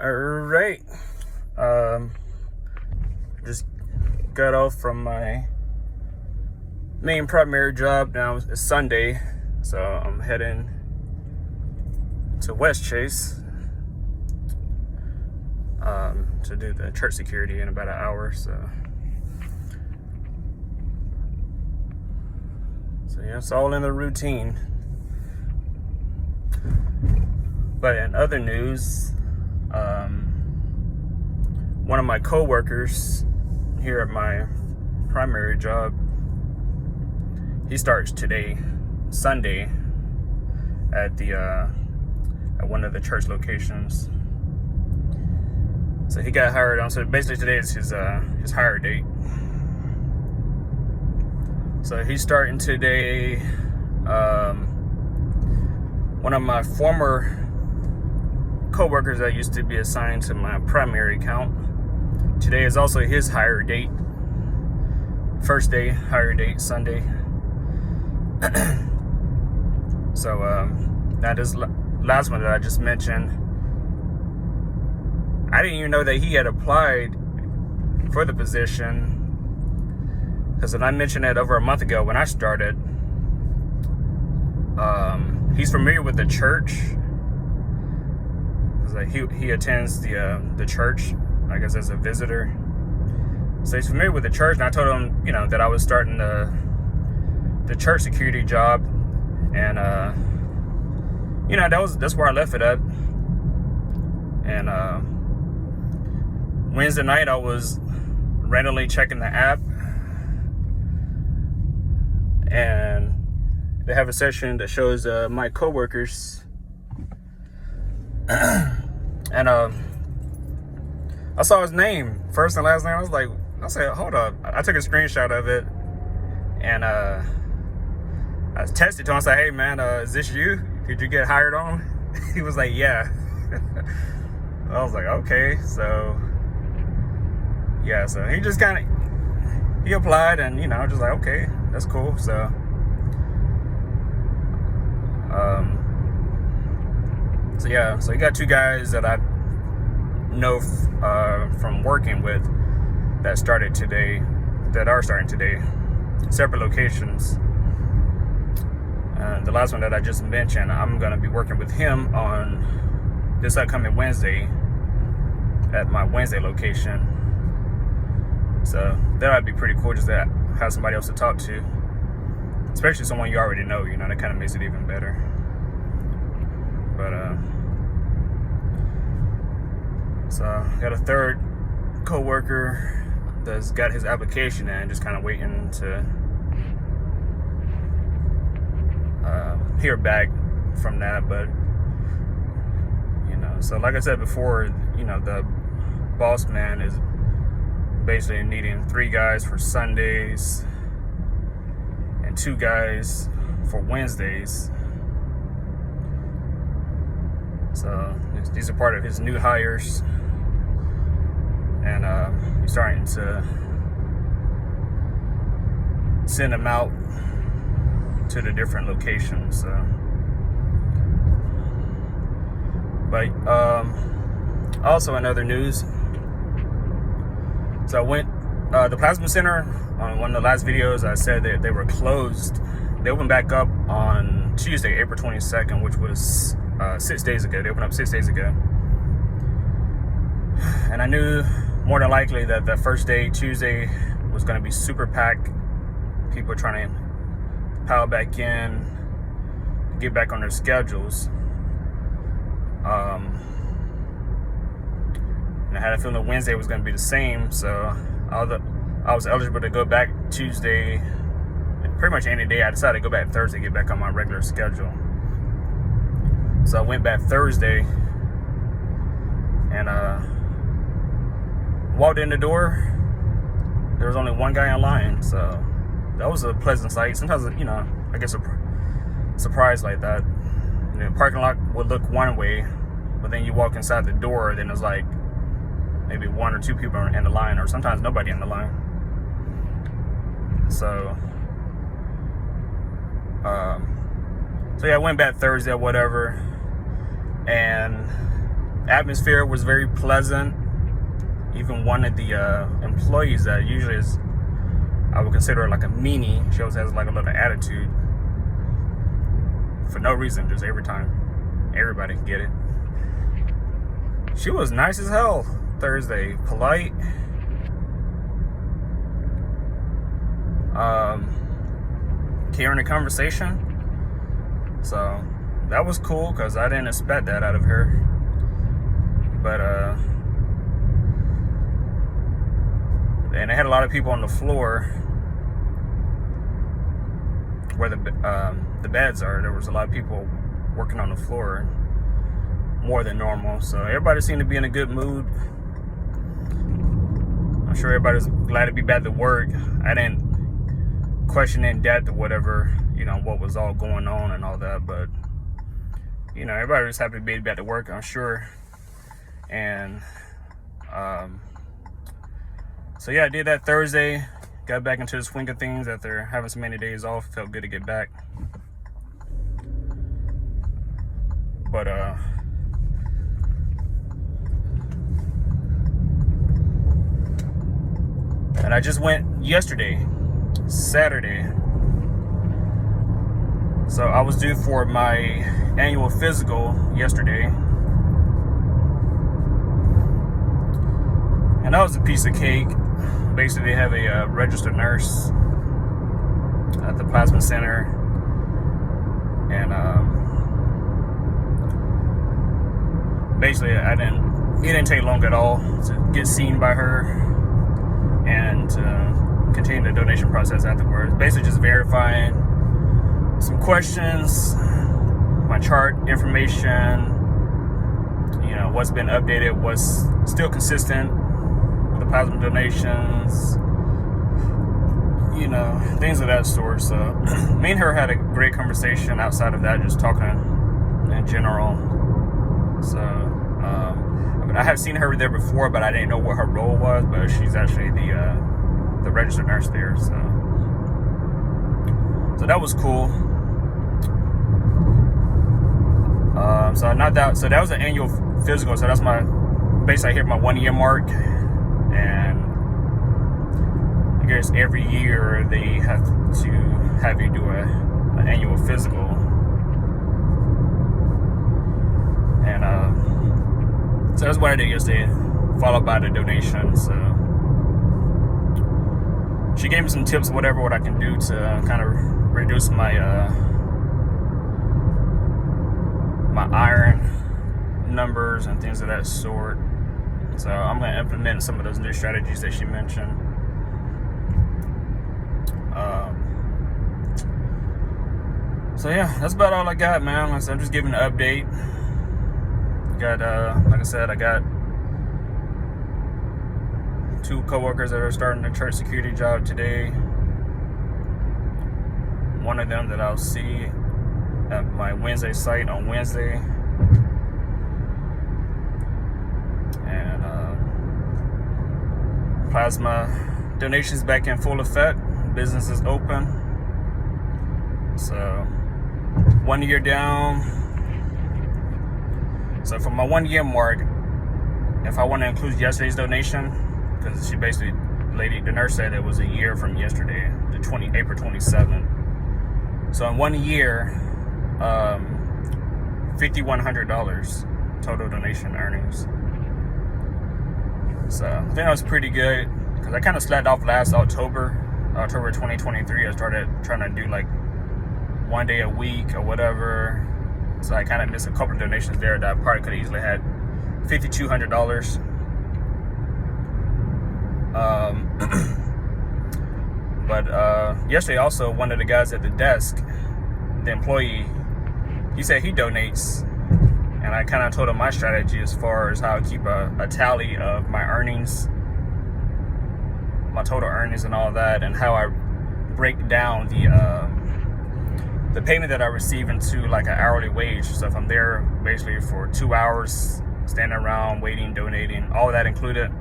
All right. Just got off from my main primary job. Now it's Sunday, so I'm heading to West Chase to do the church security in about an hour. So yeah, it's all in the routine. But in other news, one of my co-workers here at my primary job, he starts today, Sunday, at one of the church locations. So he got hired on. So basically today is his hire date. So he's starting today. One of my former co-workers that used to be assigned to my primary account, today is also his hire date. First day hire date, Sunday. So now this last one that I just mentioned, I didn't even know that he had applied for the position, because when I mentioned it over a month ago when I started, he's familiar with the church. Like he attends the church, I guess, as a visitor. So he's familiar with the church, and I told him, that I was starting the church security job, and that's where I left it at. And Wednesday night I was randomly checking the app, and they have a section that shows my coworkers. And I saw his name, first and last name. I said, hold up. I took a screenshot of it, and I texted to him. I said, hey man, is this you? Did you get hired on? He was like, yeah. I was like, okay. So yeah, so he just he applied, and just like, okay, that's cool. So so you got two guys that I know from working with that are starting today, separate locations. The last one that I just mentioned, I'm going to be working with him on this upcoming Wednesday at my Wednesday location. So that would be pretty cool, just to have somebody else to talk to, especially someone you already know. That kind of makes it even better. But so I got a third co-worker that's got his application in, just kind of waiting to hear back from that. But so like I said before, the boss man is basically needing 3 guys for Sundays and 2 guys for Wednesdays. So these are part of his new hires, and he's starting to send them out to the different locations. But also in other news, so I went the Plasma Center. On one of the last videos, I said that they were closed. They opened back up on Tuesday, April 22nd, which was 6 days ago. They opened up 6 days ago. And I knew more than likely that the first day, Tuesday, was going to be super packed. People trying to pile back in, get back on their schedules. And I had a feeling that Wednesday was going to be the same. So I was eligible to go back Tuesday, pretty much any day. I decided to go back Thursday, get back on my regular schedule. So I went back Thursday, and walked in the door. There was only one guy in line, so that was a pleasant sight. Sometimes, I get surprised like that. The parking lot would look one way, but then you walk inside the door, then there's like maybe 1 or 2 people in the line, or sometimes nobody in the line. So yeah, I went back Thursday or whatever, and Atmosphere was very pleasant. Even one of the employees that usually is, I would consider like a meanie, she always has like a little attitude for no reason, just every time. Everybody can get it. She was nice as hell Thursday, polite. Carrying a conversation. So that was cool because I didn't expect that out of her. But and they had a lot of people on the floor where the beds are. There was a lot of people working on the floor, more than normal. So everybody seemed to be in a good mood. I'm sure everybody's glad to be back to work. I didn't question in depth or whatever, what was all going on and all that, but everybody was happy to be back to work, I'm sure. And so yeah, I did that Thursday, got back into the swing of things after having so many days off. Felt good to get back. But and I just went yesterday, Saturday. So I was due for my annual physical yesterday. And that was a piece of cake. Basically, they have a registered nurse at the plasma center. And basically, it didn't take long at all to get seen by her and continue the donation process afterwards. Basically just verifying some questions, my chart information, what's been updated, what's still consistent with the plasma donations, things of that sort. So me and her had a great conversation outside of that, just talking in general. So I have seen her there before, but I didn't know what her role was, but she's actually the registered nurse there. So that was cool. So that was an annual physical. So that's basically I hit my 1 year mark, and I guess every year they have to have you do an annual physical. And so that's what I did yesterday, followed by the donation. So she gave me some tips, what I can do to kind of reduce my my iron numbers and things of that sort. So I'm going to implement some of those new strategies that she mentioned. So yeah, that's about all I got, man. Like I said, I'm just giving an update. Got like I said, I got 2 coworkers that are starting a church security job today. One of them that I'll see at my Wednesday site on Wednesday. And plasma donations back in full effect. Business is open. So 1 year down. So for my 1 year mark, if I want to include yesterday's donation, because she basically, the nurse said it was a year from yesterday, April 27th. So in 1 year, $5,100 total donation earnings. So I think that was pretty good, because I kind of slacked off last October 2023. I started trying to do like 1 day a week or whatever. So I kind of missed a couple of donations there that I probably could have easily had $5,200. But yesterday also, one of the guys at the desk, the employee, he said he donates, and I kind of told him my strategy as far as how I keep a tally of my earnings, my total earnings and all that, and how I break down the payment that I receive into like an hourly wage. So if I'm there basically for 2 hours, standing around, waiting, donating, all that included,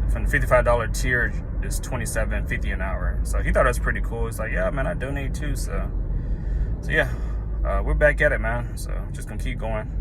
from the $55 tier is $27.50 an hour. So he thought that was pretty cool. It's like, yeah, man, I donate too. So yeah, we're back at it, man. So just gonna keep going.